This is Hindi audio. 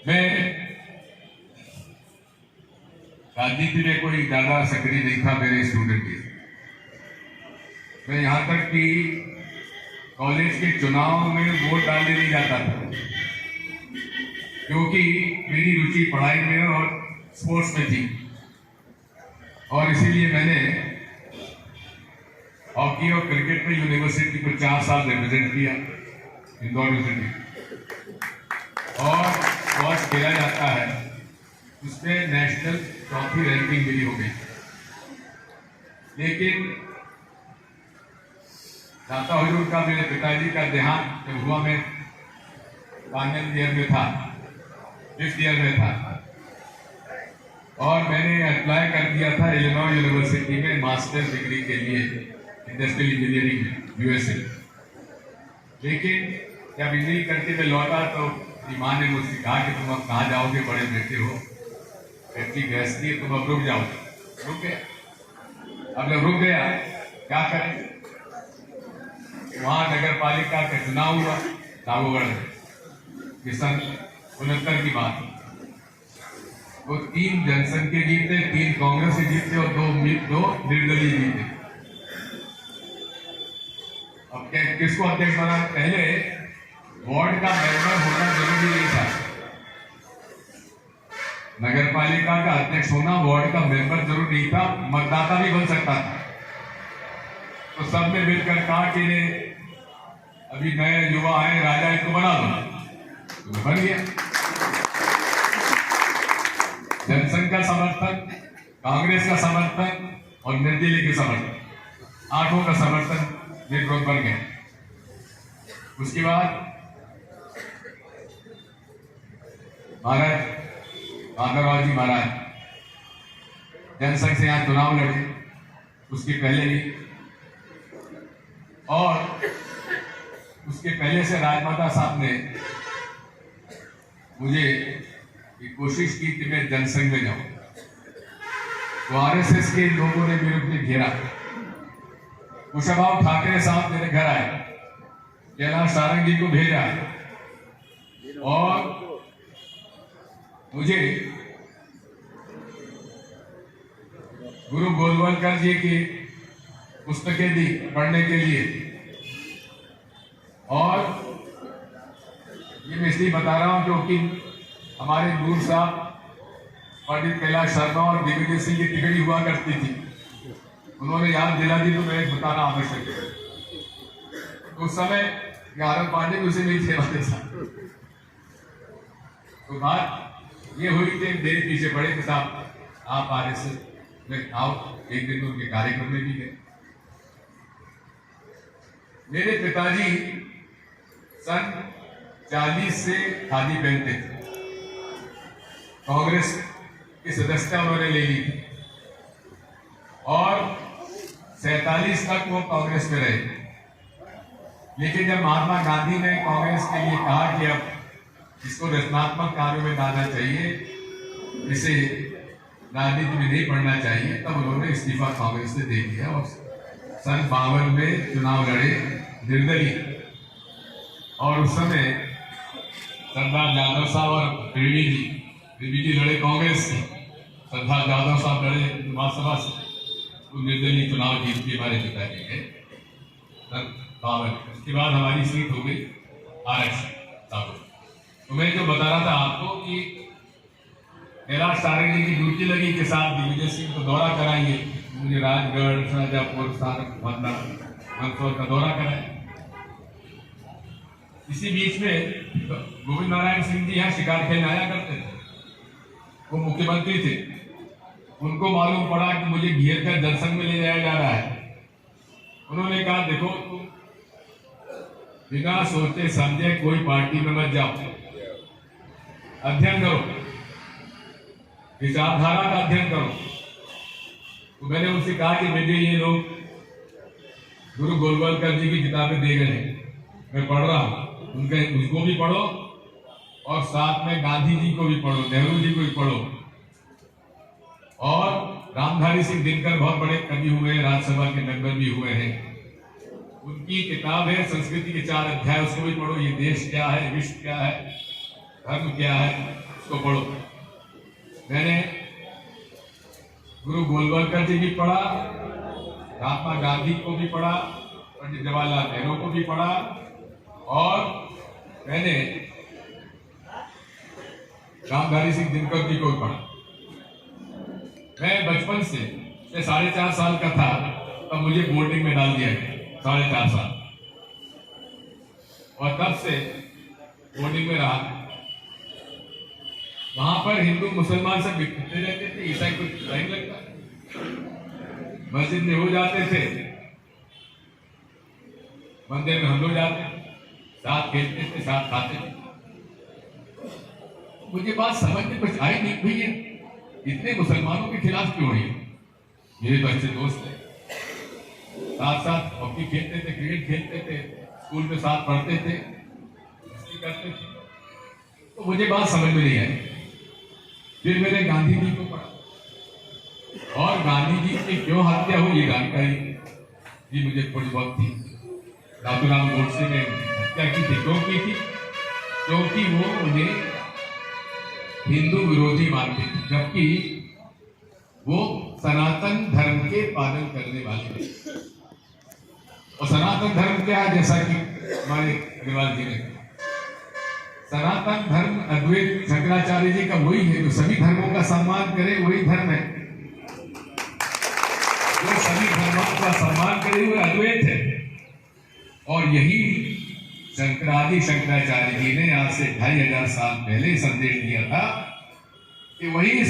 मैं राजनीति में कोई ज्यादा सक्रिय नहीं था मेरे स्टूडेंट के। मैं यहाँ तक कि कॉलेज के चुनाव में वोट डालने नहीं जाता था, क्योंकि मेरी रुचि पढ़ाई में और स्पोर्ट्स में थी। और इसीलिए मैंने हॉकी और क्रिकेट में यूनिवर्सिटी को 4 साल रिप्रेजेंट किया, इंदौर यूनिवर्सिटी। और स्क्वॉश खेला जाता है, उसमें नेशनल ट्रॉफी रैंकिंग मिली हो गई। लेकिन दाता हुजूर का, मेरे पिताजी का देहांत जब हुआ, मैं फाइनल ईयर में था, 5th ईयर में था, और मैंने अप्लाई कर दिया था इलिनॉय यूनिवर्सिटी में मास्टर्स डिग्री के लिए इंडस्ट्रियल इंजीनियरिंग में, यूएसए। लेकिन जब इंजीनियरिंग करके मैं लौटा तो मेरी माँ ने मुझसे कहा कि तुम अब कहाँ जाओगे, बड़े बेटे हो, फैक्ट्री गैस की, तुम अब रुक जाओ। रुक गया। अब जब रुक गया, क्या करें? वहां नगर पालिका का चुनाव हुआ सागोगढ़ में, सन 69 की बात। वो 3 जनसंघ के जीते, 3 कांग्रेस से जीते और 2 निर्दलीय जीते। अब किसको अध्यक्ष बना? पहले वार्ड का मेंबर होना जरूरी नहीं था। नगर पालिका का अध्यक्ष होना, वार्ड का मेंबर जरूर नहीं था, मतदाता भी बन सकता था। तो सबने मिलकर कहा कि अभी नए युवा आए, राजा इनको बना दो, तो बन गया। जनसंघ का समर्थन, कांग्रेस का समर्थन और निर्दलीय के समर्थन, 8 का समर्थन निर्विरोध बन गया। उसके बाद महाराज माधवराव जी महाराज जनसंघ से यहाँ चुनाव लड़े, उसके पहले भी, और उसके पहले से राजमाता साहब ने मुझे ये कोशिश की कि मैं जनसंघ में जाऊं। तो आरएसएस के लोगों ने मेरे को घेरा। कुशाभाऊ ठाकरे साहब मेरे घर आए, कैलाश सारंग जी को भेजा और मुझे गुरु गोलवलकर जी की पुस्तकें दी पढ़ने के लिए। और ये मैं इसलिए बता रहा हूं क्योंकि हमारे गुरु साहब पंडित कैलाश शर्मा और दिग्विजय सिंह की टिकड़ी हुआ करती थी, उन्होंने याद दिला दी, तो मैं बताना आवश्यक है। उस समय यादव पांडे उसे नहीं थे वाले साहब। तो बात ये हुई कि देर पीछे पड़े कि साहब आप आरएसएस में आओ। एक दिन उनके कार्यक्रम में भी गए। मेरे पिताजी सन 40 से खादी पहनते थे। कांग्रेस की सदस्यता उन्होंने ले ली थी और 47 तक वो कांग्रेस में रहे। लेकिन जब महात्मा गांधी ने कांग्रेस के लिए कहा कि अब इसको रचनात्मक कार्यों में डालना चाहिए, इसे राजनीति में नहीं पढ़ना चाहिए, तब उन्होंने इस्तीफा कांग्रेस से दे दिया और सन 52 में चुनाव लड़े निर्दलीय। और उस समय सरदार यादव साहब और बीवी जी लड़े कांग्रेस से, सरदार यादव साहब लड़े लोकसभा से, तो निर्दलीय चुनाव जीत के हमारे पिताजी गए सन 52। उसके बाद हमारी सीट हो गई आरक्षण। तो मैं जो बता रहा था आपको कि कैलाश सारंग जी की ड्यूटी लगी के साथ दिग्विजय सिंह को दौरा कराइए। मुझे राजगढ़, शाहजहांपुर, मंदसौर का दौरा कराया। इसी बीच में गोविंद नारायण सिंह जी यहाँ शिकार खेलने आया करते थे, वो मुख्यमंत्री थे। उनको मालूम पड़ा कि मुझे घेर कर जनसंघ में ले जाया जा रहा है। उन्होंने कहा, देखो तुम बिना सोचे समझे कोई पार्टी में मत जाओ, अध्ययन करो, विचारधारा का अध्ययन करो। तो मैंने उनसे कहा कि मुझे ये लोग गुरु गोलवलकर जी की किताबें दे गए हैं, मैं पढ़ रहा हूँ, उसको भी पढ़ो और साथ में गांधी जी को भी पढ़ो, नेहरू जी को भी पढ़ो। और रामधारी सिंह दिनकर बहुत बड़े कवि हुए हैं, राज्यसभा के मेंबर भी हुए हैं। उनकी किताब है संस्कृति के 4 अध्याय, उसको भी पढ़ो। ये देश क्या है, विश्व क्या है, धर्म क्या है उसको पढ़ो। मैंने गुरु गोलवलकर जी भी पढ़ा, महात्मा गांधी को भी पढ़ा, पंडित जवाहरलाल नेहरू को भी पढ़ा, और मैंने रामधारी सिंह दिनकर जी को भी पढ़ा। मैं बचपन से 4.5 साल का था तब मुझे बोर्डिंग में डाल दिया गया, 4.5 साल, और तब से बोर्डिंग में रहा। वहां पर हिंदू मुसलमान सब इकट्ठे रहते थे, ईसाई को टाइम लगता, मस्जिद में हो जाते थे, मंदिर में हम लोग जाते थे, साथ खेलते थे, साथ खाते थे। मुझे बात समझ में कुछ आई नहीं, भैया इतने मुसलमानों के खिलाफ क्यों है? मेरे तो अच्छे दोस्त थे, साथ साथ हॉकी खेलते थे, क्रिकेट खेलते थे, स्कूल में साथ पढ़ते थे, मस्ती करते थे, तो मुझे बात समझ में नहीं आई। फिर मैंने गांधी जी को पढ़ा, और गांधी जी की क्यों हत्या हुई ये जानकारी भी मुझे थोड़ी बहुत थी। नाथूराम गोडसे ने हत्या की थी, क्यों की थी? क्योंकि वो उन्हें हिंदू विरोधी मानते थे, जबकि वो सनातन धर्म के पालन करने वाले थे। और सनातन धर्म क्या है? जैसा कि हमारे अग्रवाल जी ने कहा, सनातन धर्म अद्वैत शंकराचार्य जी का वही है, जो सभी धर्मों का सम्मान करे, वही धर्म है। जो सभी धर्मों का सम्मान करे हुए अद्वैत है। और यही शंकराचार्य जी ने आज से 2500 साल पहले संदेश दिया था कि वही